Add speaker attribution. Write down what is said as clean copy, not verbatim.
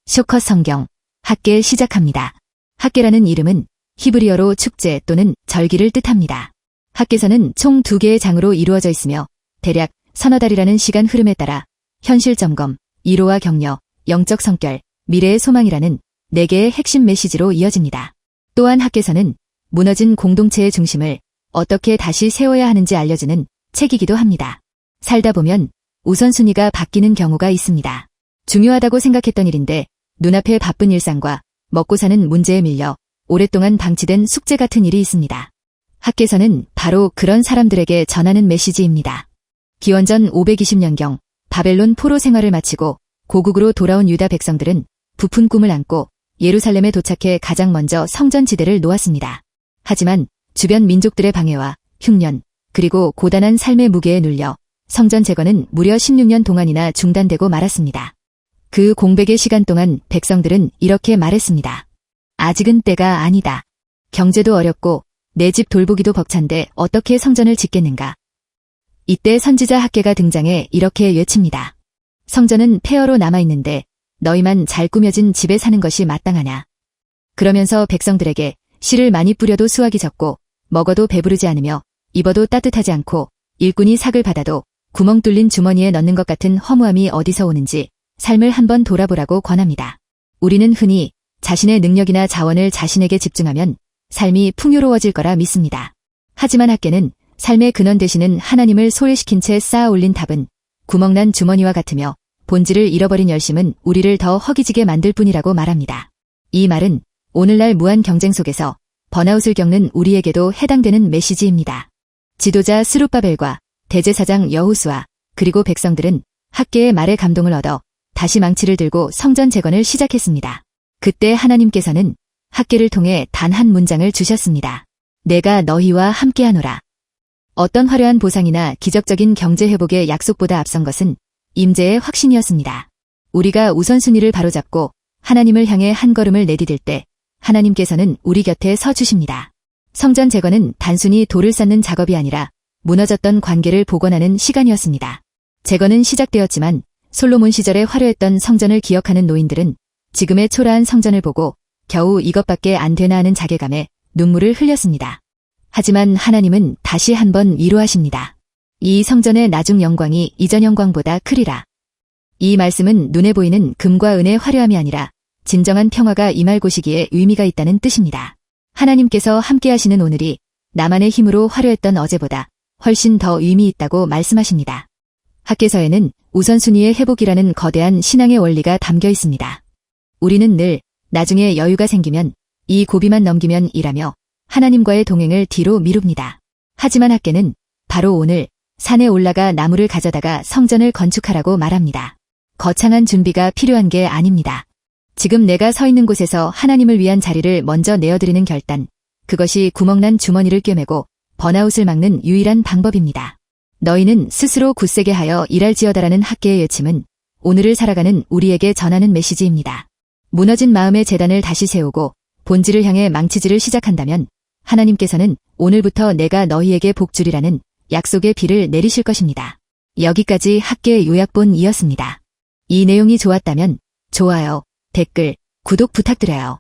Speaker 1: 쇼컷 성경, 학계 시작합니다. 학계라는 이름은 히브리어로 축제 또는 절기를 뜻합니다. 학계서는 총 2개의 장으로 이루어져 있으며 대략 서너 달이라는 시간 흐름에 따라 현실 점검, 이로와 격려, 영적 성결, 미래의 소망이라는 4개의 핵심 메시지로 이어집니다. 또한 학계서는 무너진 공동체의 중심을 어떻게 다시 세워야 하는지 알려주는 책이기도 합니다. 살다 보면 우선순위가 바뀌는 경우가 있습니다. 중요하다고 생각했던 일인데 눈앞의 바쁜 일상과 먹고 사는 문제에 밀려 오랫동안 방치된 숙제 같은 일이 있습니다. 학계서는 바로 그런 사람들에게 전하는 메시지입니다. 기원전 520년경 바벨론 포로 생활을 마치고 고국으로 돌아온 유다 백성들은 부푼 꿈을 안고 예루살렘에 도착해 가장 먼저 성전지대를 놓았습니다. 하지만 주변 민족들의 방해와 흉년, 그리고 고단한 삶의 무게에 눌려 성전 재건은 무려 16년 동안이나 중단되고 말았습니다. 그 공백의 시간 동안 백성들은 이렇게 말했습니다. 아직은 때가 아니다. 경제도 어렵고 내 집 돌보기도 벅찬데 어떻게 성전을 짓겠는가. 이때 선지자 학계가 등장해 이렇게 외칩니다. 성전은 폐허로 남아있는데 너희만 잘 꾸며진 집에 사는 것이 마땅하냐. 그러면서 백성들에게 씨를 많이 뿌려도 수확이 적고 먹어도 배부르지 않으며 입어도 따뜻하지 않고 일꾼이 삭을 받아도 구멍 뚫린 주머니에 넣는 것 같은 허무함이 어디서 오는지 삶을 한번 돌아보라고 권합니다. 우리는 흔히 자신의 능력이나 자원을 자신에게 집중하면 삶이 풍요로워질 거라 믿습니다. 하지만 학계는 삶의 근원 되시는 하나님을 소외시킨 채 쌓아 올린 답은 구멍난 주머니와 같으며 본질을 잃어버린 열심은 우리를 더 허기지게 만들 뿐이라고 말합니다. 이 말은 오늘날 무한 경쟁 속에서 번아웃을 겪는 우리에게도 해당되는 메시지입니다. 지도자 스룹바벨과 대제사장 여호수아 그리고 백성들은 학계의 말에 감동을 얻어 다시 망치를 들고 성전 재건을 시작했습니다. 그때 하나님께서는 학계를 통해 단 한 문장을 주셨습니다. 내가 너희와 함께하노라. 어떤 화려한 보상이나 기적적인 경제 회복의 약속보다 앞선 것은 임재의 확신이었습니다. 우리가 우선순위를 바로잡고 하나님을 향해 한 걸음을 내디딜 때 하나님께서는 우리 곁에 서 주십니다. 성전 재건은 단순히 돌을 쌓는 작업이 아니라 무너졌던 관계를 복원하는 시간이었습니다. 재건은 시작되었지만 솔로몬 시절에 화려했던 성전을 기억하는 노인들은 지금의 초라한 성전을 보고 겨우 이것밖에 안 되나 하는 자괴감에 눈물을 흘렸습니다. 하지만 하나님은 다시 한번 위로하십니다. 이 성전의 나중 영광이 이전 영광보다 크리라. 이 말씀은 눈에 보이는 금과 은의 화려함이 아니라 진정한 평화가 임할 곳이기에 의미가 있다는 뜻입니다. 하나님께서 함께하시는 오늘이 나만의 힘으로 화려했던 어제보다 훨씬 더 의미 있다고 말씀하십니다. 학계서에는 우선순위의 회복이라는 거대한 신앙의 원리가 담겨 있습니다. 우리는 늘 나중에 여유가 생기면 이 고비만 넘기면 이라며 하나님과의 동행을 뒤로 미룹니다. 하지만 학계는 바로 오늘 산에 올라가 나무를 가져다가 성전을 건축하라고 말합니다. 거창한 준비가 필요한 게 아닙니다. 지금 내가 서 있는 곳에서 하나님을 위한 자리를 먼저 내어드리는 결단, 그것이 구멍난 주머니를 꿰매고 번아웃을 막는 유일한 방법입니다. 너희는 스스로 굳세게 하여 일할지어다라는 학계의 외침은 오늘을 살아가는 우리에게 전하는 메시지입니다. 무너진 마음의 재단을 다시 세우고 본질을 향해 망치질을 시작한다면 하나님께서는 오늘부터 내가 너희에게 복 주리라는 약속의 비를 내리실 것입니다. 여기까지 학계 요약본이었습니다. 이 내용이 좋았다면 좋아요, 댓글, 구독 부탁드려요.